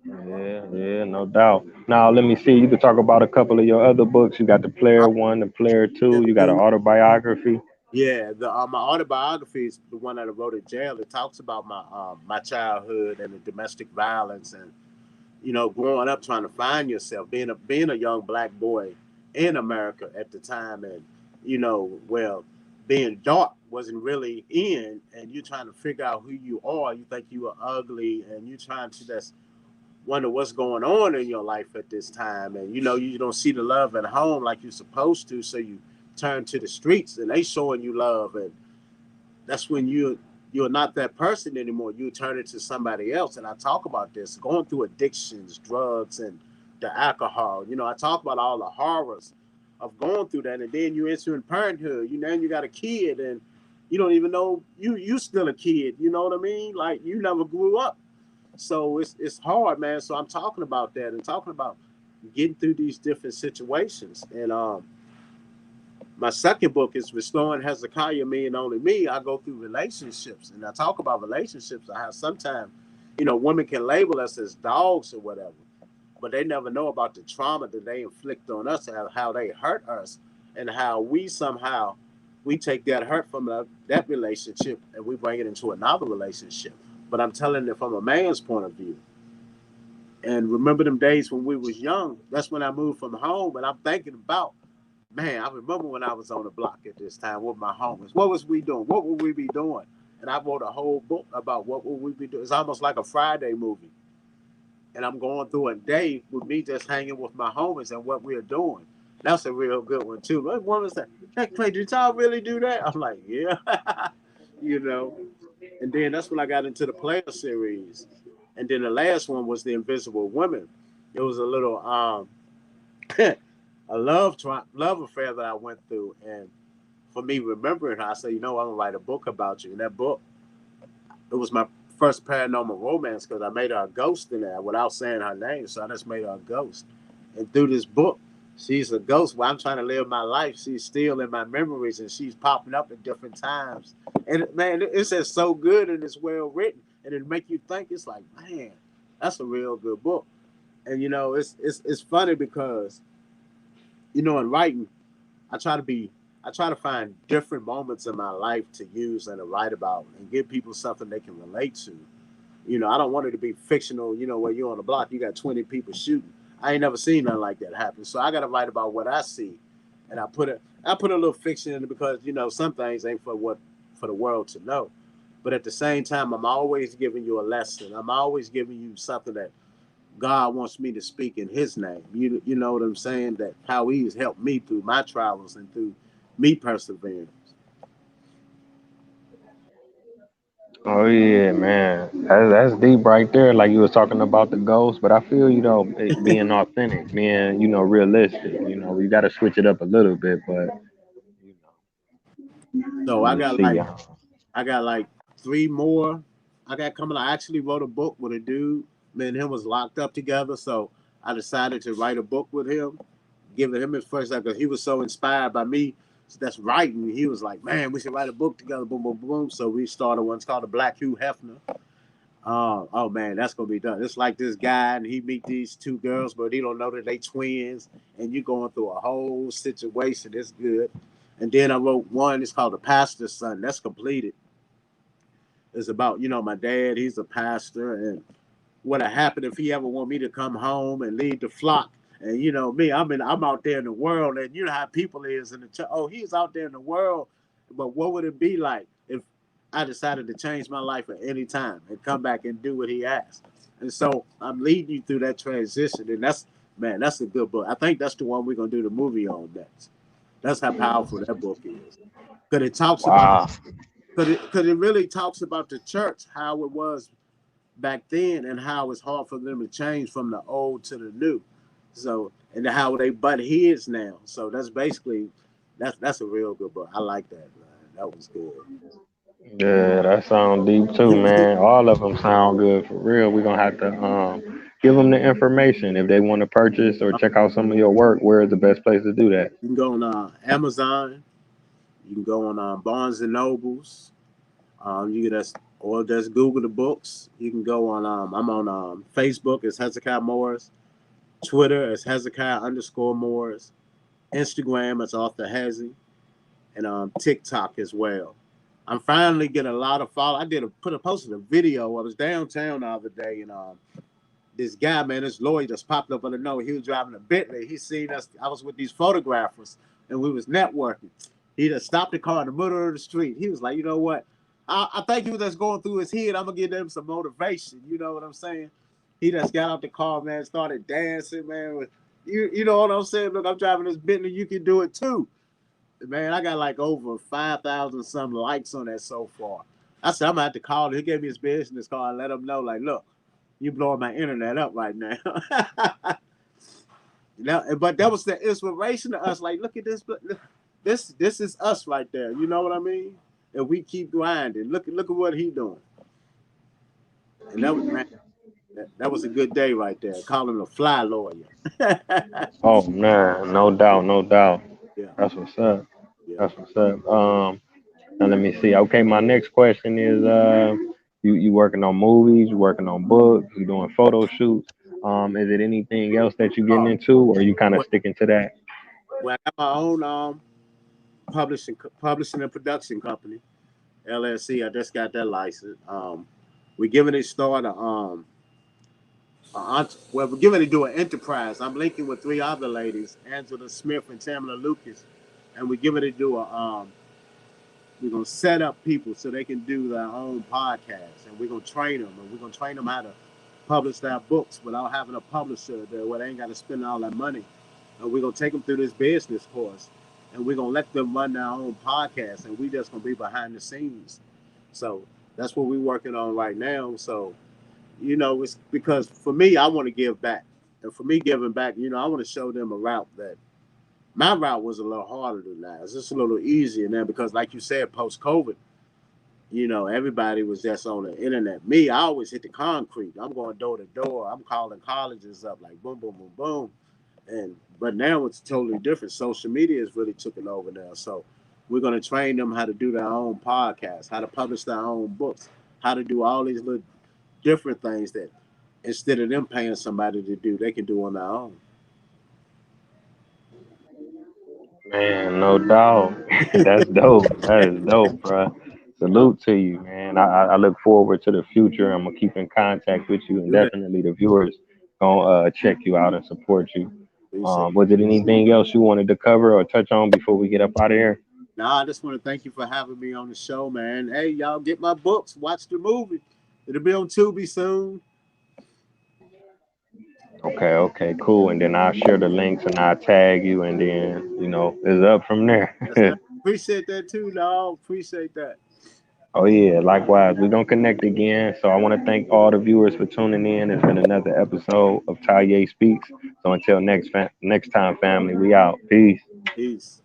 Yeah, no doubt. Now let me see. You could talk about a couple of your other books. You got the Player One, the Player Two. You got an autobiography. Yeah, the my autobiography is the one that I wrote in jail. It talks about my childhood and the domestic violence, and growing up trying to find yourself, being a young black boy in America at the time, and well, being dark wasn't really in, and you're trying to figure out who you are. You think you are ugly, and you're trying to just wonder what's going on in your life at this time, and you don't see the love at home like you're supposed to, so you turn to the streets, and they showing you love, and that's when you're not that person anymore. You turn into somebody else. And I talk about this, going through addictions, drugs, and the alcohol. I talk about all the horrors of going through that, and then you enter in parenthood. Now you got a kid, and you don't even know you still a kid. You know what I mean? Like you never grew up, so it's hard, man. So I'm talking about that and talking about getting through these different situations. And my second book is Restoring Hezekiah, Me and Only Me. I go through relationships and I talk about relationships. I have sometimes, women can label us as dogs or whatever, but they never know about the trauma that they inflict on us and how they hurt us, and how we take that hurt from that relationship and we bring it into another relationship. But I'm telling it from a man's point of view. And remember them days when we was young. That's when I moved from home, and I'm thinking about, man, I remember when I was on the block at this time with my homies. What was we doing? What would we be doing? And I wrote a whole book about what would we be doing. It's almost like a Friday movie. And I'm going through a day with me just hanging with my homies and what we're doing. That's a real good one too. One was like, "Hey, Clay, did y'all really do that?" I'm like, yeah, you know. And then that's when I got into the player series. And then the last one was the Invisible Women. It was a little a love affair that I went through, and for me remembering her, I said, I'm gonna write a book about you. And that book, it was my first paranormal romance because I made her a ghost in there without saying her name. So I just made her a ghost. And through this book, she's a ghost. While I'm trying to live my life, she's still in my memories and she's popping up at different times. And man, it's just so good and it's well written. And it make you think, it's like, man, that's a real good book. And it's funny because in writing, I try to be I try to find different moments in my life to use and to write about and give people something they can relate to. I don't want it to be fictional, where you're on the block, you got 20 people shooting. I ain't never seen nothing like that happen. So I gotta write about what I see. And I put a little fiction in it because, some things ain't for the world to know. But at the same time, I'm always giving you a lesson. I'm always giving you something that God wants me to speak in his name. You know what I'm saying? That how he's helped me through my travels and through me persevering. Oh yeah, man, that's deep right there. Like you was talking about the ghost, but I feel being authentic, being realistic. You got to switch it up a little bit, but you So let me see. I got like three more. I got coming. I actually wrote a book with a dude. Me and him was locked up together, so I decided to write a book with him, giving him his first because he was so inspired by me. That's writing. He was like, "Man, we should write a book together." Boom, boom, boom. So we started one. It's called the Black Hugh Hefner. Oh man, that's gonna be done. It's like this guy, and he meet these two girls, but he don't know that they twins, and you going through a whole situation. It's good. And then I wrote one. It's called The Pastor's Son. That's completed. It's about my dad. He's a pastor, and what would happen if he ever want me to come home and lead the flock. And me, I'm out there in the world, and you know how people is in the church. Oh, he's out there in the world, but what would it be like if I decided to change my life at any time and come back and do what he asked? And so I'm leading you through that transition, and that's a good book. I think that's the one we're gonna do the movie on next. That's how powerful that book is, because it talks about Wow. because it really talks about the church, how it was back then and how it's hard for them to change from the old to the new. So and how they butt heads now. So that's basically that's a real good book. I like that. Man. That was Yeah, that sound deep too, good. man. All of them sound good for real. We're gonna have to give them the information if they want to purchase or check out some of your work. Where is the best place to do that? You can go on Amazon. You can go on Barnes and Nobles. You can just or just Google the books. You can go on. I'm on Facebook as Hezekiah Morris, Twitter as Hezekiah_Morris, Instagram as Author Hezi, and TikTok as well. I'm finally getting a lot of follow. I did a put a posted a video. I was downtown the other day, and this guy, man, this lawyer just popped up on the note. He was driving a Bentley. He seen us. I was with these photographers, and we was networking. He just stopped the car in the middle of the street. He was like, you know what? I think he was just going through his head. I'm gonna give them some motivation. You know what I'm saying? He just got out the car, man, started dancing, man. With you know what I'm saying? Look, I'm driving this Bentley. You can do it too, man. I got like over 5,000 some likes on that so far. I said I'm gonna have to call him. He gave me his business card and let him know, like, look, you blowing my internet up right now. Now, but that was the inspiration to us. Like, look at this, this is us right there. You know what I mean? And we keep grinding. Look at what he doing. And that was man, that was a good day right there. Call him a fly lawyer. Oh man, no doubt, no doubt. Yeah, That's what's up. yeah. That's what's up. Now let me see. Okay, my next question is you working on movies, you working on books, you doing photo shoots. Is it anything else that you getting Oh, into or you kind of well, sticking to that? well, I got my own publishing and production company, LLC. I just got that license. We're giving it start well, we're giving it to do an enterprise. I'm linking with three other ladies, Angela Smith and Tamala Lucas, and we're giving it to do a we're gonna set up people so they can do their own podcast, and we're gonna train them, and we're gonna train them how to publish their books without having a publisher there where they ain't got to spend all that money. And we're gonna take them through this business course, and we're gonna let them run their own podcast, and we just gonna be behind the scenes. So that's what we're working on right now. So it's because for me, I want to give back, and for me giving back, I want to show them a route that my route was a little harder than that. It's just a little easier now because, like you said, post COVID, everybody was just on the internet. Me, I always hit the concrete. I'm going door to door. I'm calling colleges up like boom, boom, boom, boom. But now it's totally different. Social media has really taken over now. So we're gonna train them how to do their own podcast, how to publish their own books, how to do all these little different things that instead of them paying somebody to do, they can do on their own. Man, no doubt. That's dope. That is dope, bro. Yep. Salute to you, man. I look forward to the future. I'm gonna keep in contact with you, and Do that. definitely the viewers gonna check you out and support you. Appreciate it. Was it anything else you wanted to cover or touch on before we get up out of here? Nah, I just want to thank you for having me on the show, man. Hey, y'all get my books, watch the movie. It'll be on Tubi soon. Okay, okay, cool. And then I'll share the links and I'll tag you, and then it's up from there. Yes, sir. Appreciate that too, dog. Appreciate that. Oh yeah, likewise. We're gonna connect again. So I want to thank all the viewers for tuning in. It's been another episode of Taye Speaks. So until next time, family, we out. Peace. Peace.